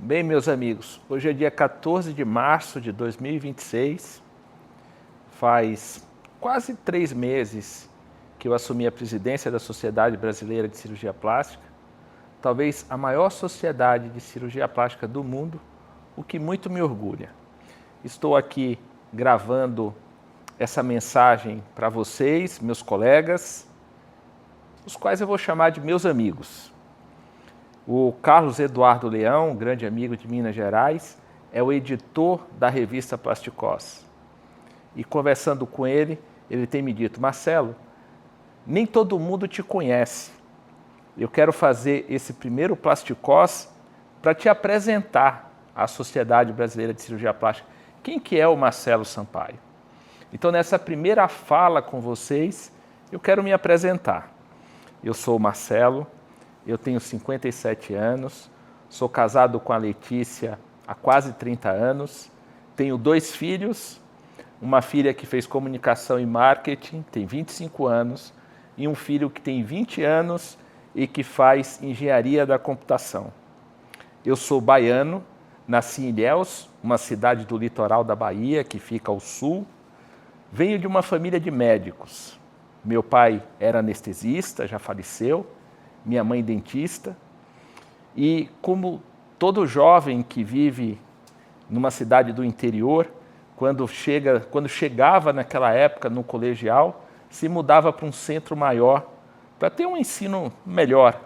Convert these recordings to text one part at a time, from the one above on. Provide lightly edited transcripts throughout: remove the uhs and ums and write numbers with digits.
Bem, meus amigos, hoje é dia 14 de março de 2026, faz quase 3 meses que eu assumi a presidência da Sociedade Brasileira de Cirurgia Plástica, talvez a maior sociedade de cirurgia plástica do mundo, o que muito me orgulha. Estou aqui gravando essa mensagem para vocês, meus colegas, os quais eu vou chamar de meus amigos. O Carlos Eduardo Leão, grande amigo de Minas Gerais, é o editor da revista Plasticós. E conversando com ele, ele tem me dito: Marcelo, nem todo mundo te conhece. Eu quero fazer esse primeiro Plasticós para te apresentar à Sociedade Brasileira de Cirurgia Plástica. Quem que é o Marcelo Sampaio? Então, nessa primeira fala com vocês, eu quero me apresentar. Eu sou o Marcelo, eu tenho 57 anos, sou casado com a Letícia há quase 30 anos, tenho 2 filhos, uma filha que fez comunicação e marketing, tem 25 anos, e um filho que tem 20 anos e que faz engenharia da computação. Eu sou baiano, nasci em Ilhéus, uma cidade do litoral da Bahia, que fica ao sul. Venho de uma família de médicos. Meu pai era anestesista, já faleceu, minha mãe dentista. E como todo jovem que vive numa cidade do interior, quando chegava naquela época no colegial, se mudava para um centro maior para ter um ensino melhor.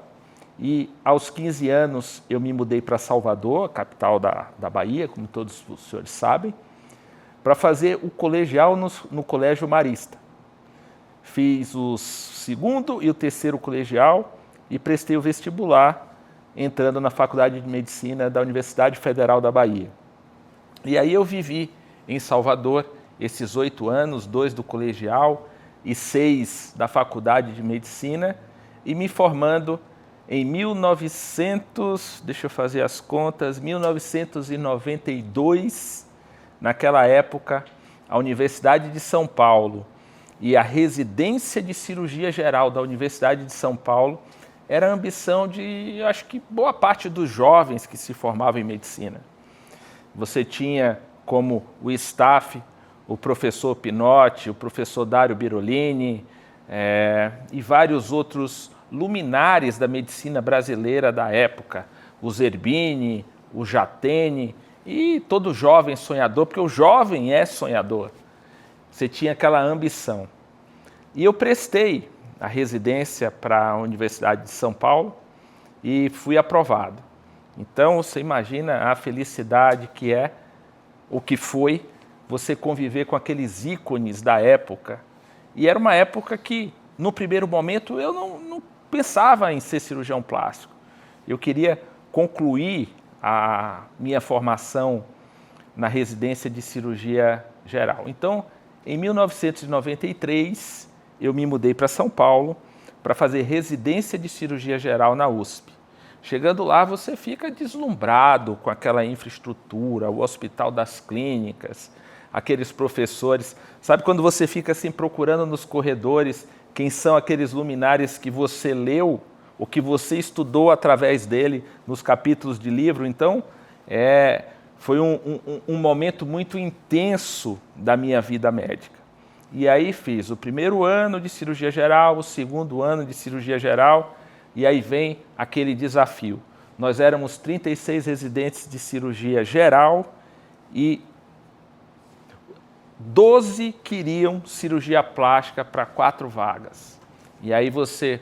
E aos 15 anos eu me mudei para Salvador, capital da Bahia, como todos os senhores sabem, para fazer o colegial no Colégio Marista. Fiz o 2º e o 3º colegial e prestei o vestibular, entrando na Faculdade de Medicina da Universidade Federal da Bahia. E aí eu vivi em Salvador esses 8 anos, 2 do colegial e 6 da Faculdade de Medicina, e me formando em 1992, naquela época, a Universidade de São Paulo e a residência de cirurgia geral da Universidade de São Paulo era a ambição de, eu acho que, boa parte dos jovens que se formavam em medicina. Você tinha como o staff o professor Pinotti, o professor Dário Birolini e vários outros luminares da medicina brasileira da época, o Zerbini, o Jatene e todo jovem sonhador, porque o jovem é sonhador. Você tinha aquela ambição. E eu prestei a residência para a Universidade de São Paulo e fui aprovado. Então, você imagina a felicidade que é, o que foi, você conviver com aqueles ícones da época. E era uma época que, no primeiro momento, eu não pensava em ser cirurgião plástico. Eu queria concluir a minha formação na residência de cirurgia geral. Então, em 1993, eu me mudei para São Paulo para fazer residência de cirurgia geral na USP. Chegando lá, você fica deslumbrado com aquela infraestrutura, o Hospital das Clínicas, aqueles professores. Sabe quando você fica assim procurando nos corredores quem são aqueles luminares que você leu, ou que você estudou através dele nos capítulos de livro? Então, foi um momento muito intenso da minha vida médica. E aí fiz o 1º ano de cirurgia geral, o 2º ano de cirurgia geral, e aí vem aquele desafio. Nós éramos 36 residentes de cirurgia geral e 12 queriam cirurgia plástica para 4 vagas. E aí você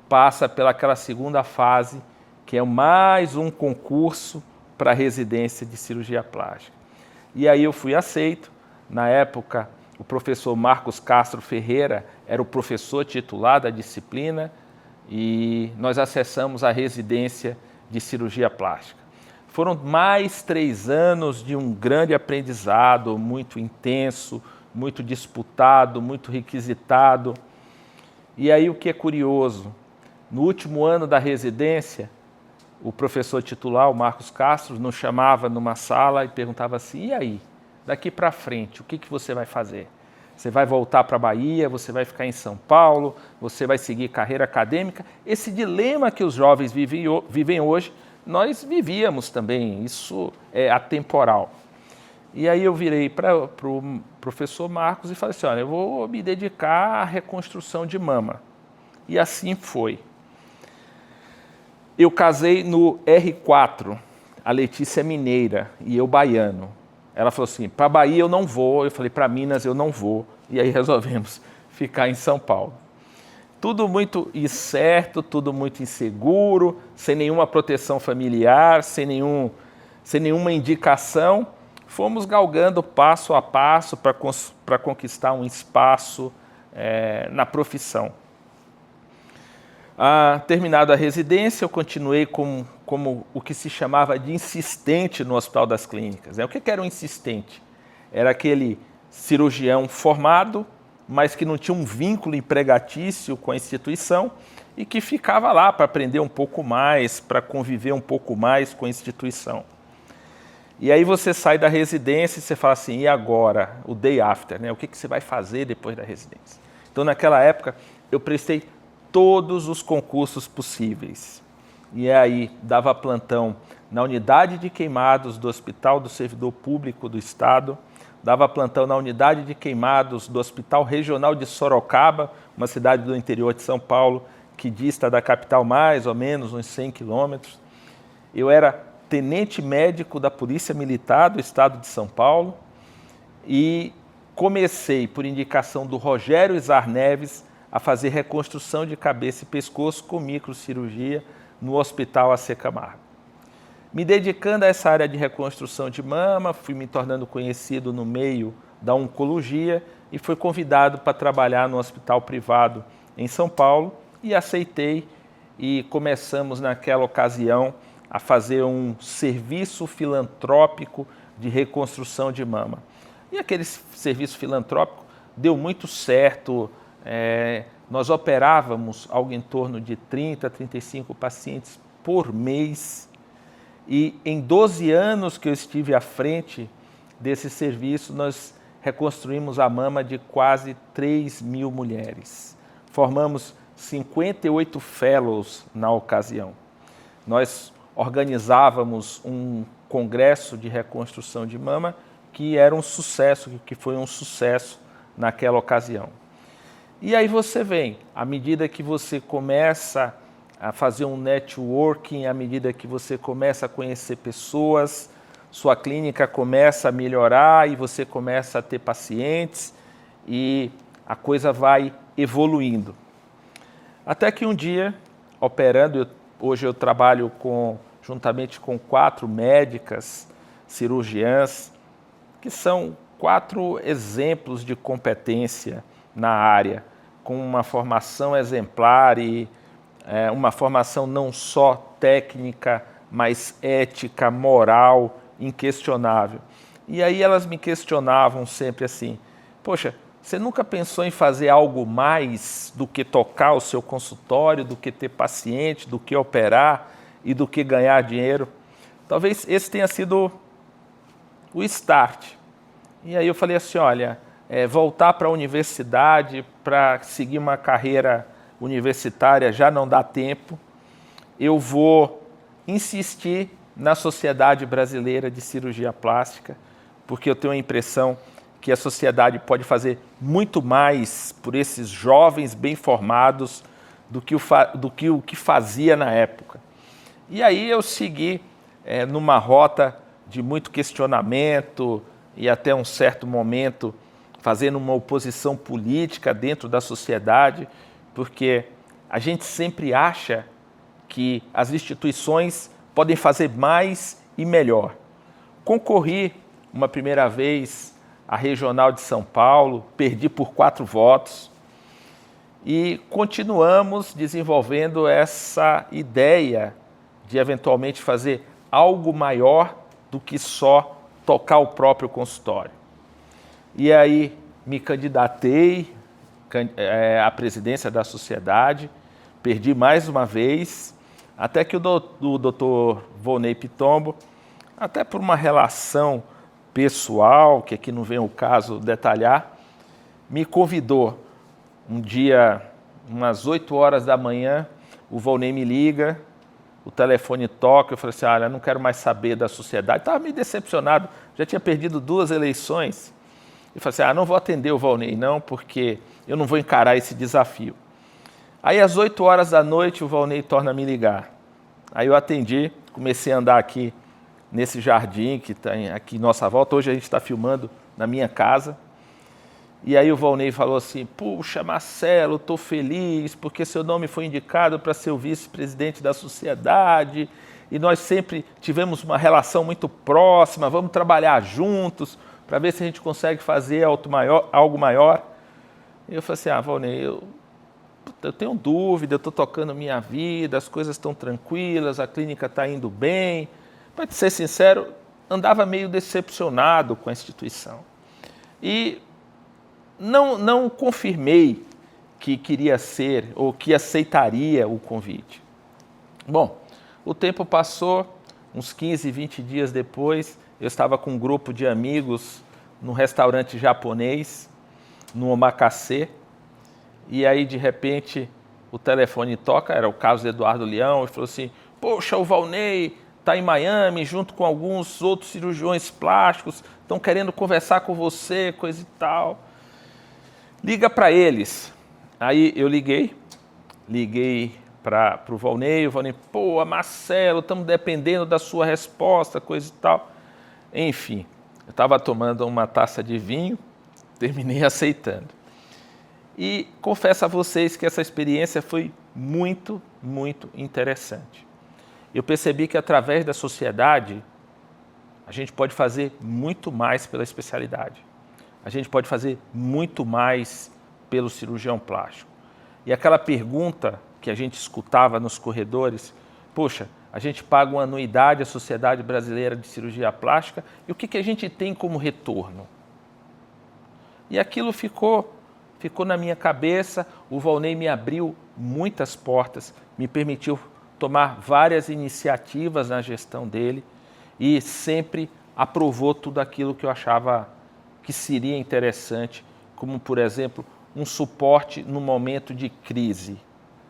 passa pelaquela segunda fase, que é mais um concurso para residência de cirurgia plástica. E aí eu fui aceito. Na época, o professor Marcos Castro Ferreira era o professor titular da disciplina e nós acessamos a residência de cirurgia plástica. Foram mais 3 anos de um grande aprendizado, muito intenso, muito disputado, muito requisitado. E aí o que é curioso, no último ano da residência, o professor titular, o Marcos Castro, nos chamava numa sala e perguntava assim: e aí, daqui para frente, o que você vai fazer? Você vai voltar para a Bahia, você vai ficar em São Paulo, você vai seguir carreira acadêmica? Esse dilema que os jovens vivem hoje, nós vivíamos também, isso é atemporal. E aí eu virei para o professor Marcos e falei assim, olha, eu vou me dedicar à reconstrução de mama. E assim foi. Eu casei no R4, a Letícia mineira e eu baiano. Ela falou assim, para Bahia eu não vou, eu falei, para Minas eu não vou. E aí resolvemos ficar em São Paulo. Tudo muito incerto, tudo muito inseguro, sem nenhuma proteção familiar, sem nenhuma indicação. Fomos galgando passo a passo para conquistar um espaço na profissão. Terminada a residência, eu continuei como o que se chamava de insistente no Hospital das Clínicas. O que era um insistente? Era aquele cirurgião formado, mas que não tinha um vínculo empregatício com a instituição e que ficava lá para aprender um pouco mais, para conviver um pouco mais com a instituição. E aí você sai da residência e você fala assim, e agora? O day after, né? O que você vai fazer depois da residência? Então, naquela época, eu prestei todos os concursos possíveis. E aí, dava plantão na unidade de queimados do Hospital do Servidor Público do Estado, dava plantão na unidade de queimados do Hospital Regional de Sorocaba, uma cidade do interior de São Paulo, que dista da capital mais ou menos uns 100 quilômetros. Eu era tenente médico da Polícia Militar do Estado de São Paulo e comecei, por indicação do Rogério Izar Neves, a fazer reconstrução de cabeça e pescoço com microcirurgia no Hospital AC Camargo. Me dedicando a essa área de reconstrução de mama, fui me tornando conhecido no meio da oncologia e fui convidado para trabalhar no hospital privado em São Paulo e aceitei e começamos naquela ocasião a fazer um serviço filantrópico de reconstrução de mama. E aquele serviço filantrópico deu muito certo, nós operávamos algo em torno de 30, 35 pacientes por mês e em 12 anos que eu estive à frente desse serviço, nós reconstruímos a mama de quase 3.000 mulheres. Formamos 58 fellows na ocasião. Nós organizávamos um congresso de reconstrução de mama que era um sucesso, que foi um sucesso naquela ocasião. E aí você vem, à medida que você começa a fazer um networking, à medida que você começa a conhecer pessoas, sua clínica começa a melhorar e você começa a ter pacientes e a coisa vai evoluindo. Até que um dia, operando, hoje eu trabalho juntamente com 4 médicas, cirurgiãs, que são 4 exemplos de competência na área, com uma formação exemplar e uma formação não só técnica, mas ética, moral, inquestionável. E aí elas me questionavam sempre assim, poxa, você nunca pensou em fazer algo mais do que tocar o seu consultório, do que ter paciente, do que operar e do que ganhar dinheiro? Talvez esse tenha sido o start. E aí eu falei assim, olha, voltar para a universidade, para seguir uma carreira universitária já não dá tempo. Eu vou insistir na Sociedade Brasileira de Cirurgia Plástica, porque eu tenho a impressão que a sociedade pode fazer muito mais por esses jovens bem formados do que o que fazia na época. E aí eu segui numa rota de muito questionamento e até um certo momento fazendo uma oposição política dentro da sociedade, porque a gente sempre acha que as instituições podem fazer mais e melhor. Concorri uma primeira vez à Regional de São Paulo, perdi por 4 votos e continuamos desenvolvendo essa ideia de eventualmente fazer algo maior do que só tocar o próprio consultório. E aí me candidatei à presidência da sociedade, perdi mais uma vez, até que o doutor Volney Pitombo, até por uma relação pessoal, que aqui não vem o caso detalhar, me convidou. Um dia, umas 8 horas da manhã, o Volney me liga o telefone toca, eu falei assim, olha, não quero mais saber da sociedade. Estava meio decepcionado, já tinha perdido 2 eleições. E falei assim, não vou atender o Volney não, porque eu não vou encarar esse desafio. Aí às 8 horas da noite o Volney torna a me ligar. Aí eu atendi, comecei a andar aqui nesse jardim que está aqui em nossa volta. Hoje a gente está filmando na minha casa. E aí o Volney falou assim, puxa, Marcelo, estou feliz porque seu nome foi indicado para ser o vice-presidente da sociedade e nós sempre tivemos uma relação muito próxima, vamos trabalhar juntos para ver se a gente consegue fazer algo maior. E eu falei assim, Volney, eu tenho dúvida, eu estou tocando minha vida, as coisas estão tranquilas, a clínica está indo bem. Para ser sincero, andava meio decepcionado com a instituição. E não confirmei que queria ser ou que aceitaria o convite. Bom, o tempo passou, uns 15, 20 dias depois, eu estava com um grupo de amigos num restaurante japonês, no Omakase, e aí de repente o telefone toca, era o Carlos Eduardo Leão, e falou assim, poxa, o Volney está em Miami junto com alguns outros cirurgiões plásticos, estão querendo conversar com você, coisa e tal. Liga para eles. Aí eu liguei para o Volney, pô, Marcelo, estamos dependendo da sua resposta, coisa e tal. Enfim, eu estava tomando uma taça de vinho, terminei aceitando. E confesso a vocês que essa experiência foi muito, muito interessante. Eu percebi que através da sociedade, a gente pode fazer muito mais pela especialidade. A gente pode fazer muito mais pelo cirurgião plástico. E aquela pergunta que a gente escutava nos corredores, poxa, a gente paga uma anuidade à Sociedade Brasileira de Cirurgia Plástica e o que a gente tem como retorno? E aquilo ficou na minha cabeça. O Volney me abriu muitas portas, me permitiu tomar várias iniciativas na gestão dele e sempre aprovou tudo aquilo que eu achava que seria interessante, como, por exemplo, um suporte no momento de crise.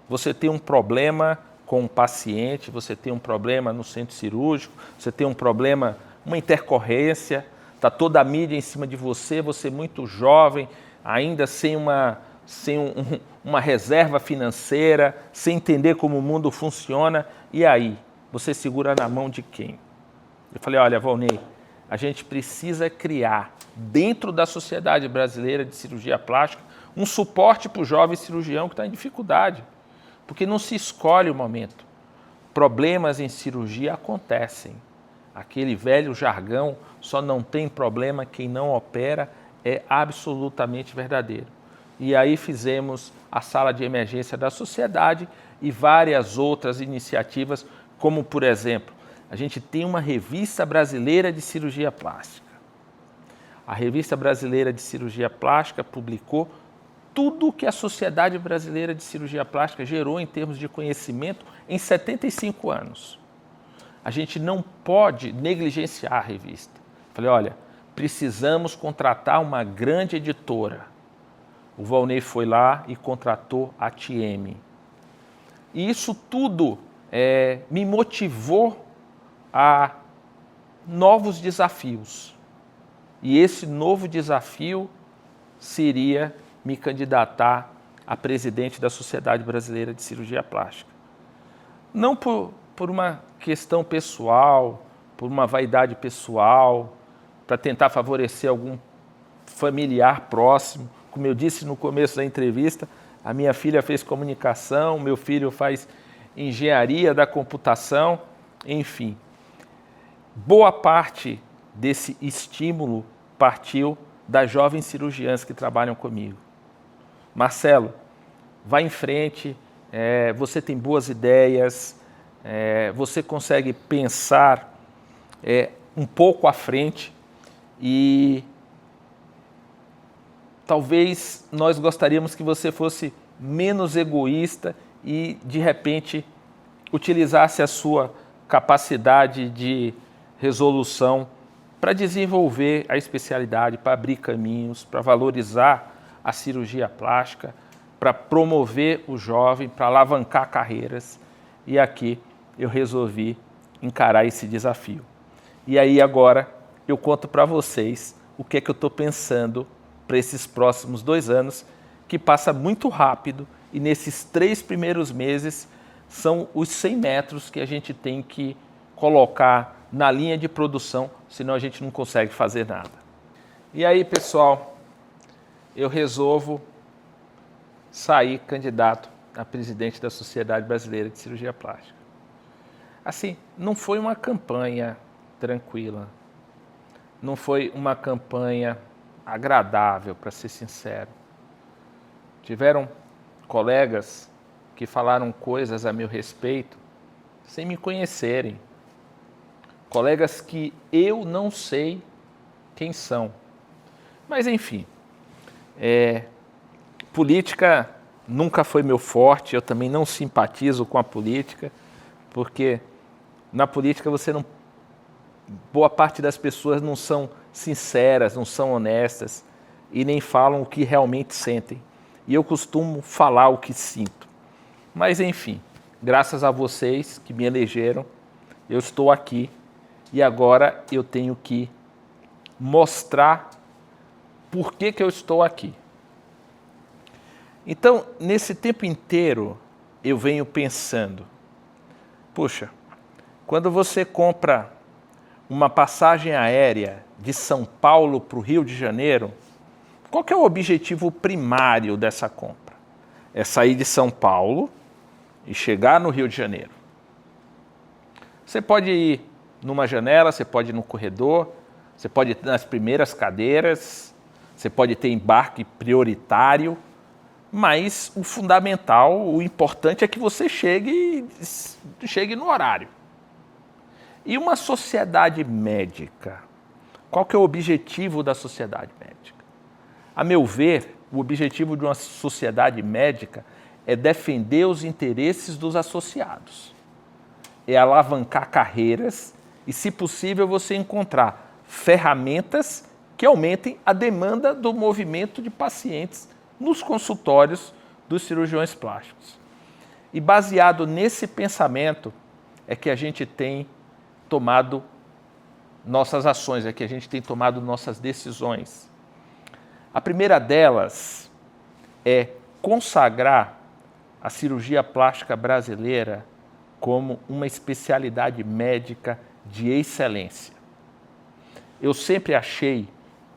Você tem um problema com um paciente, você tem um problema no centro cirúrgico, você tem um problema, uma intercorrência, está toda a mídia em cima de você, você muito jovem, ainda sem uma reserva financeira, sem entender como o mundo funciona, e aí? Você segura na mão de quem? Eu falei, olha, Volney, a gente precisa criar, dentro da Sociedade Brasileira de Cirurgia Plástica, um suporte para o jovem cirurgião que está em dificuldade, porque não se escolhe o momento. Problemas em cirurgia acontecem. Aquele velho jargão, só não tem problema quem não opera, é absolutamente verdadeiro. E aí fizemos a sala de emergência da sociedade e várias outras iniciativas, como, por exemplo, a gente tem uma revista brasileira de cirurgia plástica. A revista brasileira de cirurgia plástica publicou tudo o que a Sociedade Brasileira de Cirurgia Plástica gerou em termos de conhecimento em 75 anos. A gente não pode negligenciar a revista. Falei, olha, precisamos contratar uma grande editora. O Volney foi lá e contratou a TM. E isso tudo me motivou a novos desafios. E esse novo desafio seria me candidatar a presidente da Sociedade Brasileira de Cirurgia Plástica. Não por uma questão pessoal, por uma vaidade pessoal, para tentar favorecer algum familiar próximo. Como eu disse no começo da entrevista, a minha filha fez comunicação, meu filho faz engenharia da computação, enfim. Boa parte desse estímulo partiu das jovens cirurgiãs que trabalham comigo. Marcelo, vá em frente, você tem boas ideias, você consegue pensar um pouco à frente e talvez nós gostaríamos que você fosse menos egoísta e, de repente, utilizasse a sua capacidade de resolução para desenvolver a especialidade, para abrir caminhos, para valorizar a cirurgia plástica, para promover o jovem, para alavancar carreiras. E aqui eu resolvi encarar esse desafio. E aí agora eu conto para vocês o que é que eu estou pensando para esses próximos 2 anos, que passa muito rápido, e nesses 3 primeiros meses são os 100 metros que a gente tem que colocar na linha de produção, senão a gente não consegue fazer nada. E aí, pessoal, eu resolvo sair candidato a presidente da Sociedade Brasileira de Cirurgia Plástica. Assim, não foi uma campanha tranquila, não foi uma campanha agradável, para ser sincero. Tiveram colegas que falaram coisas a meu respeito sem me conhecerem. Colegas que eu não sei quem são. Mas, enfim, política nunca foi meu forte, eu também não simpatizo com a política, porque na política boa parte das pessoas não são sinceras, não são honestas e nem falam o que realmente sentem. E eu costumo falar o que sinto. Mas, enfim, graças a vocês que me elegeram, eu estou aqui e agora eu tenho que mostrar por que eu estou aqui. Então, nesse tempo inteiro, eu venho pensando, puxa, quando você compra uma passagem aérea de São Paulo para o Rio de Janeiro, qual que é o objetivo primário dessa compra? É sair de São Paulo e chegar no Rio de Janeiro. Você pode ir numa janela, você pode ir no corredor, você pode ir nas primeiras cadeiras, você pode ter embarque prioritário, mas o fundamental, o importante é que você chegue no horário. E uma sociedade médica? Qual que é o objetivo da sociedade médica? A meu ver, o objetivo de uma sociedade médica é defender os interesses dos associados. É alavancar carreiras e, se possível, você encontrar ferramentas que aumentem a demanda do movimento de pacientes nos consultórios dos cirurgiões plásticos. E baseado nesse pensamento é que a gente tem tomado nossas ações, é que a gente tem tomado nossas decisões. A primeira delas é consagrar a cirurgia plástica brasileira como uma especialidade médica de excelência. Eu sempre achei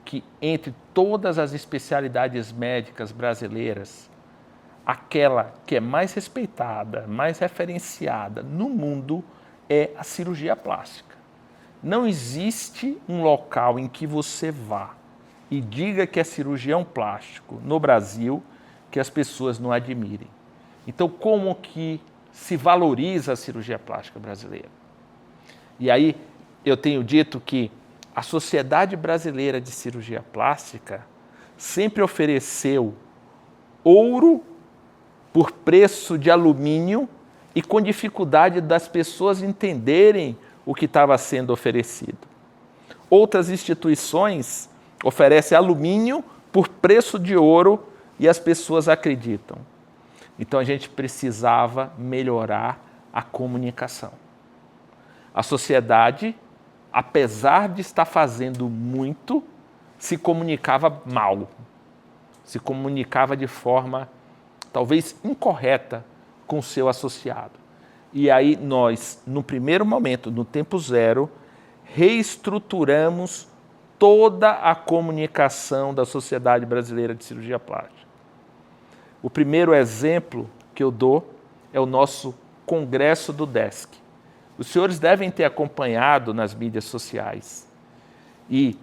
que entre todas as especialidades médicas brasileiras, aquela que é mais respeitada, mais referenciada no mundo é a cirurgia plástica. Não existe um local em que você vá e diga que é cirurgião plástico no Brasil que as pessoas não admirem. Então, como que se valoriza a cirurgia plástica brasileira? E aí, eu tenho dito que a Sociedade Brasileira de Cirurgia Plástica sempre ofereceu ouro por preço de alumínio e com dificuldade das pessoas entenderem o que estava sendo oferecido. Outras instituições oferecem alumínio por preço de ouro e as pessoas acreditam. Então a gente precisava melhorar a comunicação. A sociedade, apesar de estar fazendo muito, se comunicava mal, se comunicava de forma talvez incorreta com o seu associado. E aí nós, no primeiro momento, no tempo zero, reestruturamos toda a comunicação da Sociedade Brasileira de Cirurgia Plástica. O primeiro exemplo que eu dou é o nosso congresso do DESC. Os senhores devem ter acompanhado nas mídias sociais. E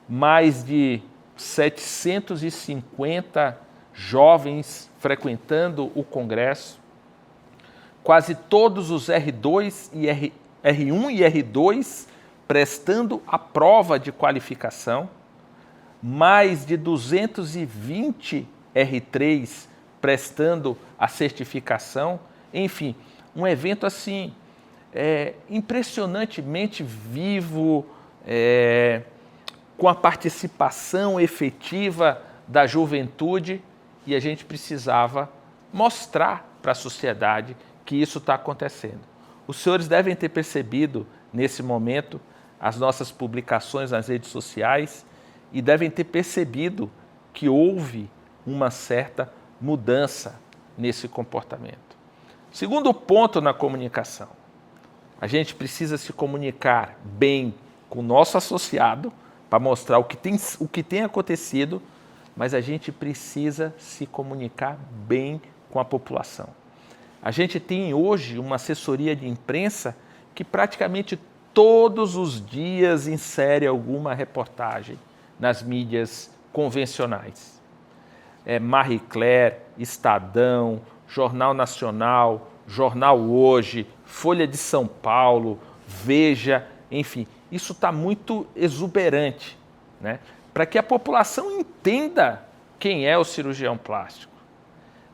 mais de 750 jovens frequentando o congresso, quase todos os R2 e R1 e R2 prestando a prova de qualificação, mais de 220 R3 prestando a certificação, enfim, um evento assim impressionantemente vivo, com a participação efetiva da juventude, e a gente precisava mostrar para a sociedade que isso está acontecendo. Os senhores devem ter percebido, nesse momento, as nossas publicações nas redes sociais e devem ter percebido que houve uma certa mudança nesse comportamento. Segundo ponto na comunicação, a gente precisa se comunicar bem com o nosso associado para mostrar o que tem acontecido, mas a gente precisa se comunicar bem com a população. A gente tem hoje uma assessoria de imprensa que praticamente todos os dias insere alguma reportagem nas mídias convencionais. Marie Claire, Estadão, Jornal Nacional, Jornal Hoje, Folha de São Paulo, Veja, enfim, isso está muito exuberante, né? Para que a população entenda quem é o cirurgião plástico.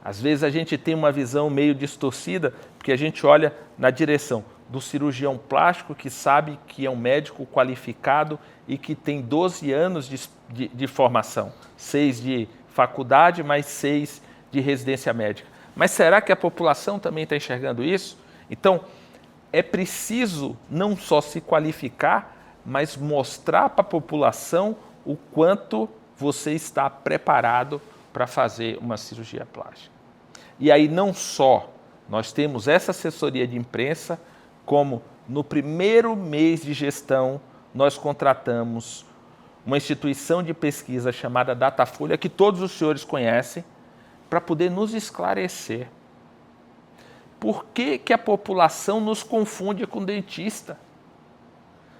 Às vezes a gente tem uma visão meio distorcida, porque a gente olha na direção do cirurgião plástico que sabe que é um médico qualificado e que tem 12 anos de formação, 6 de faculdade, mais 6 de residência médica. Mas será que a população também está enxergando isso? Então, é preciso não só se qualificar, mas mostrar para a população o quanto você está preparado para fazer uma cirurgia plástica. E aí não só nós temos essa assessoria de imprensa, como no primeiro mês de gestão nós contratamos uma instituição de pesquisa chamada Datafolha, que todos os senhores conhecem, para poder nos esclarecer. Por que que a população nos confunde com dentista?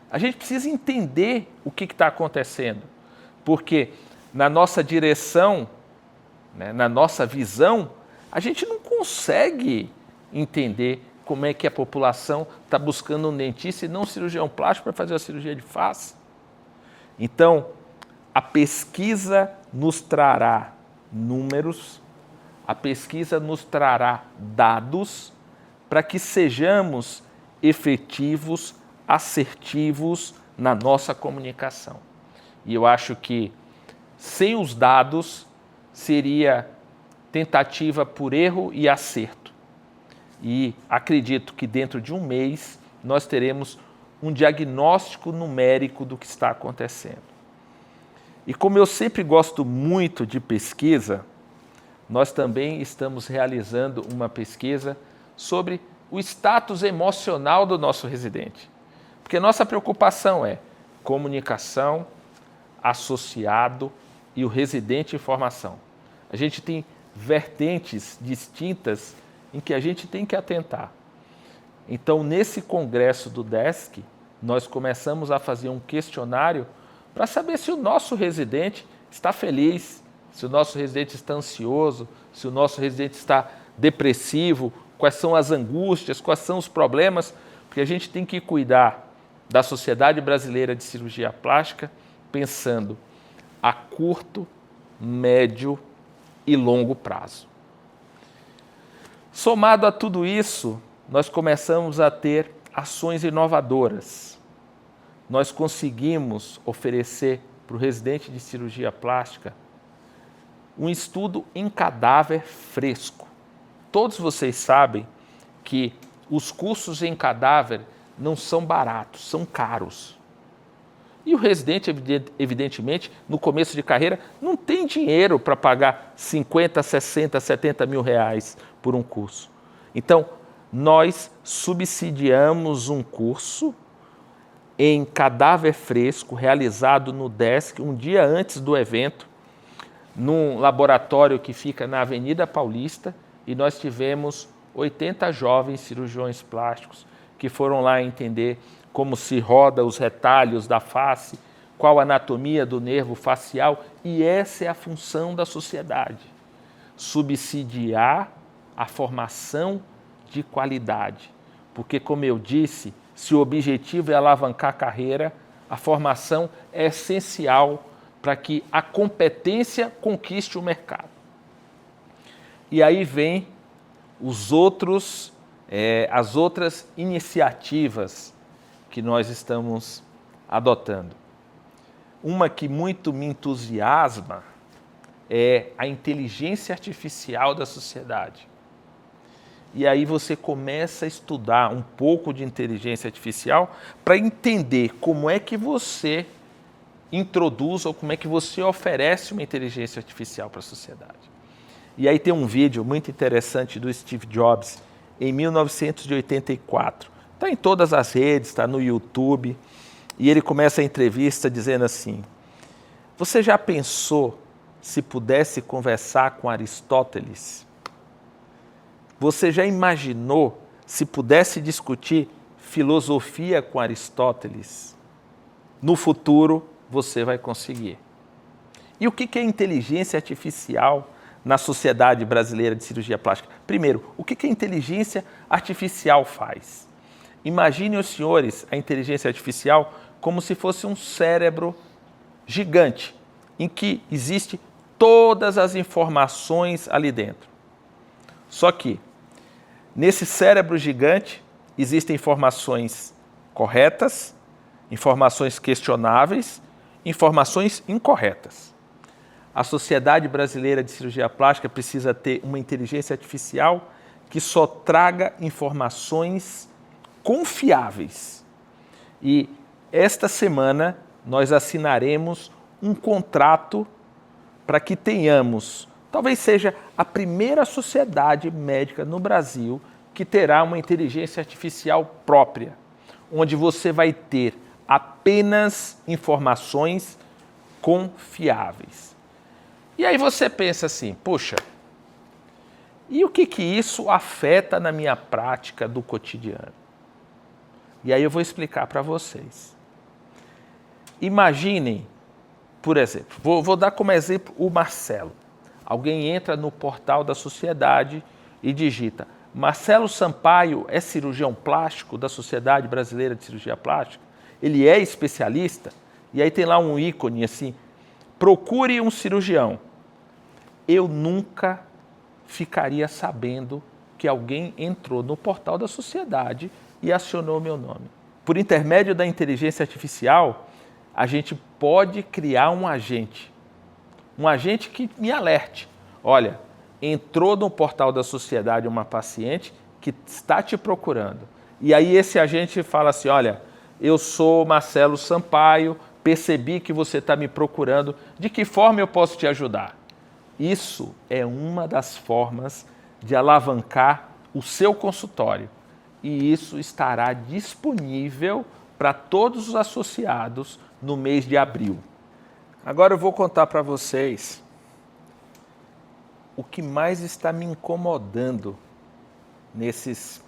A gente precisa entender o que está acontecendo, porque na nossa direção, né, na nossa visão, a gente não consegue entender como é que a população está buscando um dentista e não um cirurgião plástico para fazer a cirurgia de face. Então, a pesquisa nos trará números, a pesquisa nos trará dados para que sejamos efetivos, assertivos na nossa comunicação. E eu acho que sem os dados seria tentativa por erro e acerto. E acredito que dentro de um mês nós teremos um diagnóstico numérico do que está acontecendo. E como eu sempre gosto muito de pesquisa, nós também estamos realizando uma pesquisa sobre o status emocional do nosso residente. Porque nossa preocupação é comunicação, associado e o residente em formação. A gente tem vertentes distintas em que a gente tem que atentar. Então, nesse congresso do DESC, nós começamos a fazer um questionário para saber se o nosso residente está feliz, se o nosso residente está ansioso, se o nosso residente está depressivo, quais são as angústias, quais são os problemas, porque a gente tem que cuidar da Sociedade Brasileira de Cirurgia Plástica pensando a curto, médio e longo prazo. Somado a tudo isso, nós começamos a ter ações inovadoras. Nós conseguimos oferecer para o residente de cirurgia plástica um estudo em cadáver fresco. Todos vocês sabem que os cursos em cadáver não são baratos, são caros. E o residente, evidentemente, no começo de carreira, não tem dinheiro para pagar 50, 60, 70 mil reais por um curso. Então, nós subsidiamos um curso em cadáver fresco, realizado no DESC, um dia antes do evento, num laboratório que fica na Avenida Paulista, e nós tivemos 80 jovens cirurgiões plásticos que foram lá entender como se roda os retalhos da face, qual a anatomia do nervo facial, e essa é a função da sociedade, subsidiar a formação de qualidade. Porque, como eu disse, se o objetivo é alavancar a carreira, a formação é essencial para que a competência conquiste o mercado. E aí vem as outras iniciativas que nós estamos adotando. Uma que muito me entusiasma é a inteligência artificial da sociedade. e aí você começa a estudar um pouco de inteligência artificial para entender como é que você introduz ou como é que você oferece uma inteligência artificial para a sociedade. E aí tem um vídeo muito interessante do Steve Jobs, em 1984. Está em todas as redes, está no YouTube, e ele começa a entrevista dizendo assim: você já pensou se pudesse conversar com Aristóteles? Você já imaginou se pudesse discutir filosofia com Aristóteles? No futuro, você vai conseguir. E o que é inteligência artificial na Sociedade Brasileira de Cirurgia Plástica? Primeiro, o que a inteligência artificial faz? Imaginem os senhores a inteligência artificial como se fosse um cérebro gigante, em que existe todas as informações ali dentro. Só que, nesse cérebro gigante, existem informações corretas, informações questionáveis, informações incorretas. A Sociedade Brasileira de Cirurgia Plástica precisa ter uma inteligência artificial que só traga informações confiáveis. E esta semana nós assinaremos um contrato para que tenhamos, talvez seja a primeira sociedade médica no Brasil que terá uma inteligência artificial própria, onde você vai ter apenas informações confiáveis. E aí você pensa assim, puxa, e o que isso afeta na minha prática do cotidiano? E aí eu vou explicar para vocês. Imaginem, por exemplo, vou dar como exemplo o Marcelo. Alguém entra no portal da sociedade e digita: Marcelo Sampaio é cirurgião plástico da Sociedade Brasileira de Cirurgia Plástica? Ele é especialista? E aí tem lá um ícone assim, procure um cirurgião. Eu nunca ficaria sabendo que alguém entrou no portal da sociedade e acionou meu nome. Por intermédio da inteligência artificial, a gente pode criar um agente que me alerte. Olha, entrou no portal da sociedade uma paciente que está te procurando. E aí esse agente fala assim, olha, eu sou Marcelo Sampaio, percebi que você está me procurando, de que forma eu posso te ajudar? Isso é uma das formas de alavancar o seu consultório. E isso estará disponível para todos os associados no mês de abril. Agora eu vou contar para vocês o que mais está me incomodando nesses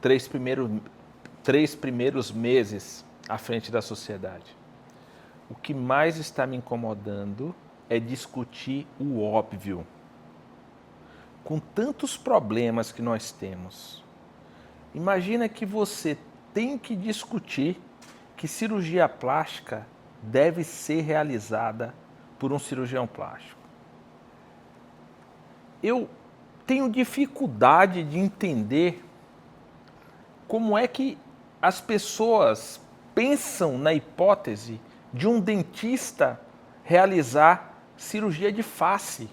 três primeiros meses à frente da sociedade. O que mais está me incomodando é discutir o óbvio. Com tantos problemas que nós temos, imagina que você tem que discutir que cirurgia plástica deve ser realizada por um cirurgião plástico. Eu tenho dificuldade de entender como é que as pessoas pensam na hipótese de um dentista realizar cirurgia de face.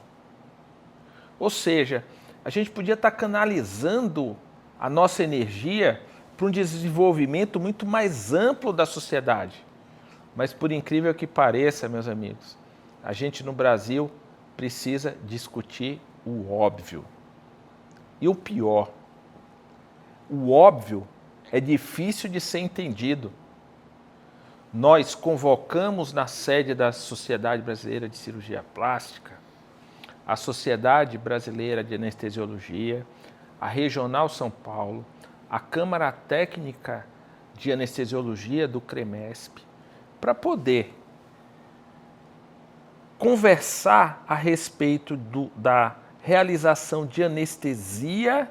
Ou seja, a gente podia estar canalizando a nossa energia para um desenvolvimento muito mais amplo da sociedade. Mas por incrível que pareça, meus amigos, a gente no Brasil precisa discutir o óbvio. E o pior, o óbvio é difícil de ser entendido. Nós convocamos na sede da Sociedade Brasileira de Cirurgia Plástica a Sociedade Brasileira de Anestesiologia, a Regional São Paulo, a Câmara Técnica de Anestesiologia do CREMESP, para poder conversar a respeito da realização de anestesia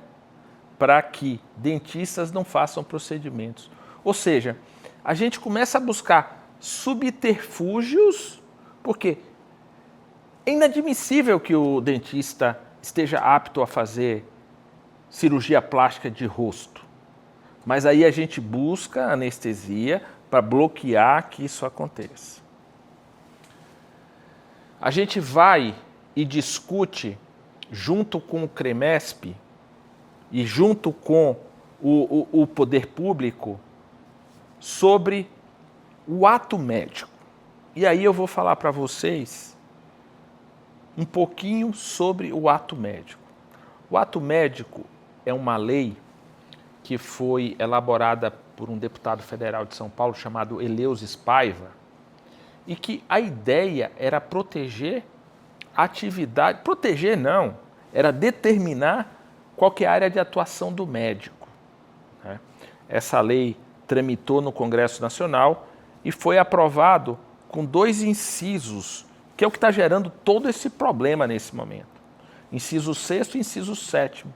para que dentistas não façam procedimentos. Ou seja, a gente começa a buscar subterfúgios, porque é inadmissível que o dentista esteja apto a fazer cirurgia plástica de rosto. Mas aí a gente busca anestesia para bloquear que isso aconteça. A gente vai e discute junto com o CREMESP e junto com o poder público, sobre o ato médico. E aí eu vou falar para vocês um pouquinho sobre o ato médico. O ato médico é uma lei que foi elaborada por um deputado federal de São Paulo chamado Eleusis Paiva, e que a ideia era proteger a atividade, proteger não, era determinar qual que é a área de atuação do médico, né? Essa lei tramitou no Congresso Nacional e foi aprovado com 2 incisos, que é o que está gerando todo esse problema nesse momento. Inciso 6º e inciso 7º,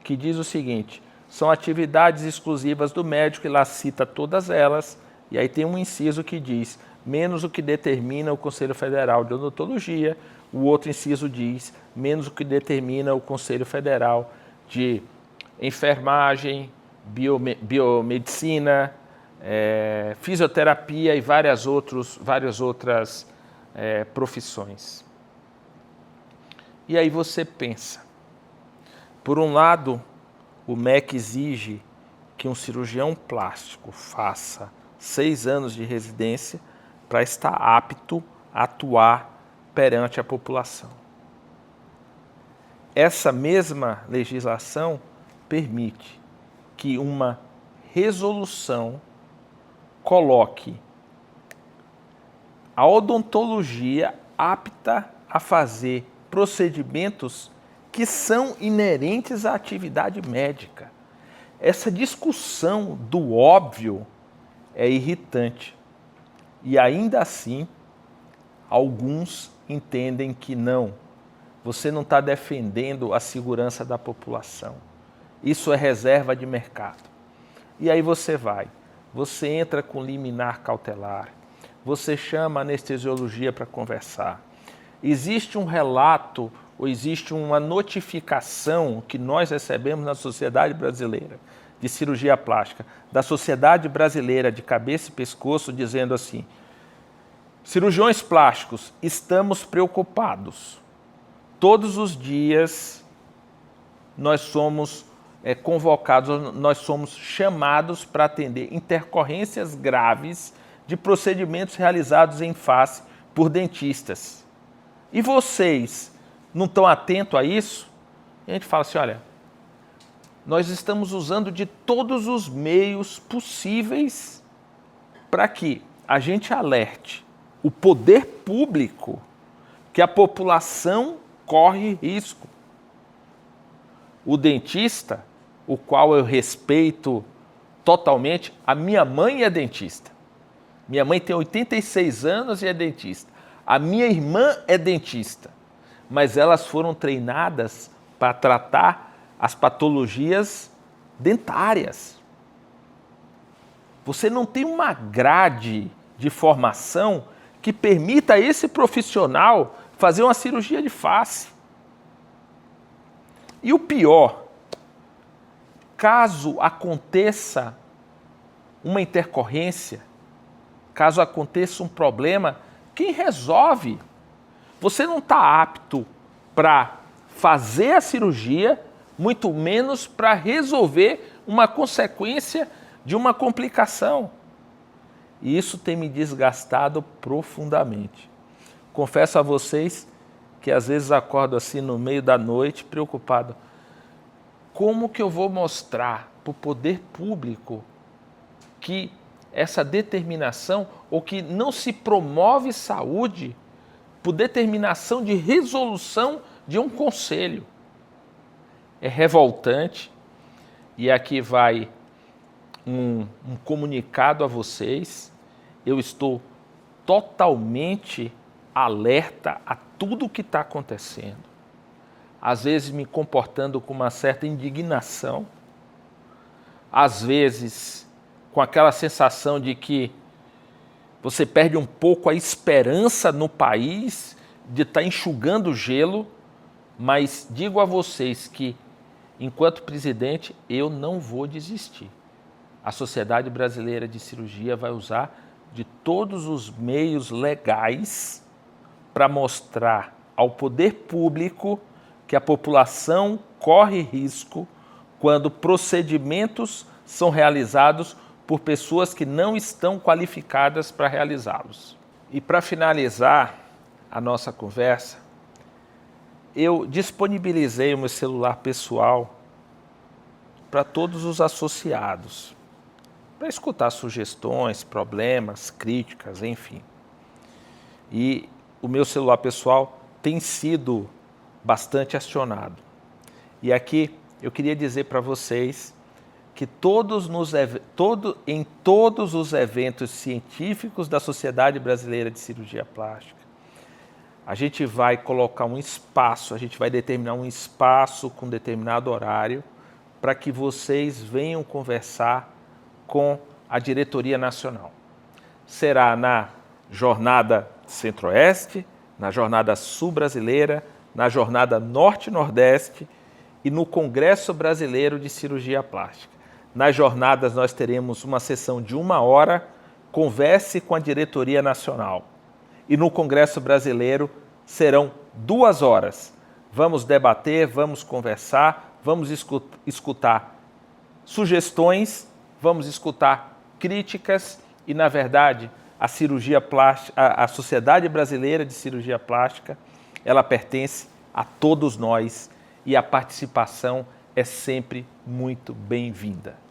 que diz o seguinte: são atividades exclusivas do médico, e lá cita todas elas, e aí tem um inciso que diz, menos o que determina o Conselho Federal de Odontologia, o outro inciso diz, menos o que determina o Conselho Federal de Enfermagem, Biomedicina, Fisioterapia e várias outras profissões. E aí você pensa, por um lado, o MEC exige que um cirurgião plástico faça 6 anos de residência para estar apto a atuar perante a população. Essa mesma legislação permite que uma resolução coloque a odontologia apta a fazer procedimentos que são inerentes à atividade médica. Essa discussão do óbvio é irritante. E ainda assim, alguns entendem que não. Você não está defendendo a segurança da população. Isso é reserva de mercado. E aí você entra com liminar cautelar, você chama a anestesiologia para conversar. Existe um relato ou existe uma notificação que nós recebemos na Sociedade Brasileira de Cirurgia Plástica, da Sociedade Brasileira de Cabeça e Pescoço, dizendo assim: cirurgiões plásticos, estamos preocupados. Todos os dias nós somos convocados, nós somos chamados para atender intercorrências graves de procedimentos realizados em face por dentistas. E vocês não estão atentos a isso? E a gente fala assim, olha, nós estamos usando de todos os meios possíveis para que a gente alerte o poder público que a população corre risco. O dentista, o qual eu respeito totalmente, a minha mãe é dentista. Minha mãe tem 86 anos e é dentista. A minha irmã é dentista, mas elas foram treinadas para tratar as patologias dentárias. Você não tem uma grade de formação que permita a esse profissional fazer uma cirurgia de face. E o pior, caso aconteça uma intercorrência, caso aconteça um problema, quem resolve? Você não está apto para fazer a cirurgia, muito menos para resolver uma consequência de uma complicação. E isso tem me desgastado profundamente. Confesso a vocês que às vezes acordo assim no meio da noite, preocupado. Como que eu vou mostrar para o poder público que essa determinação, ou que não se promove saúde por determinação de resolução de um conselho? É revoltante. E aqui vai um comunicado a vocês. Eu estou totalmente alerta a tudo o que está acontecendo. Às vezes me comportando com uma certa indignação, às vezes com aquela sensação de que você perde um pouco a esperança no país de estar enxugando o gelo, mas digo a vocês que, enquanto presidente, eu não vou desistir. A Sociedade Brasileira de Cirurgia vai usar de todos os meios legais para mostrar ao poder público que a população corre risco quando procedimentos são realizados por pessoas que não estão qualificadas para realizá-los. E para finalizar a nossa conversa, eu disponibilizei o meu celular pessoal para todos os associados, para escutar sugestões, problemas, críticas, enfim. E o meu celular pessoal tem sido bastante acionado. E aqui eu queria dizer para vocês que em todos os eventos científicos da Sociedade Brasileira de Cirurgia Plástica, a gente vai colocar um espaço, a gente vai determinar um espaço com determinado horário para que vocês venham conversar com a diretoria nacional. Será na Jornada Centro-Oeste, na Jornada Sul-Brasileira, na Jornada Norte-Nordeste e no Congresso Brasileiro de Cirurgia Plástica. Nas jornadas nós teremos uma sessão de 1 hora, converse com a diretoria nacional. E no Congresso Brasileiro serão 2 horas. Vamos debater, vamos conversar, vamos escutar sugestões, vamos escutar críticas e, na verdade, a cirurgia plástica, a Sociedade Brasileira de Cirurgia Plástica, ela pertence a todos nós e a participação é sempre muito bem-vinda.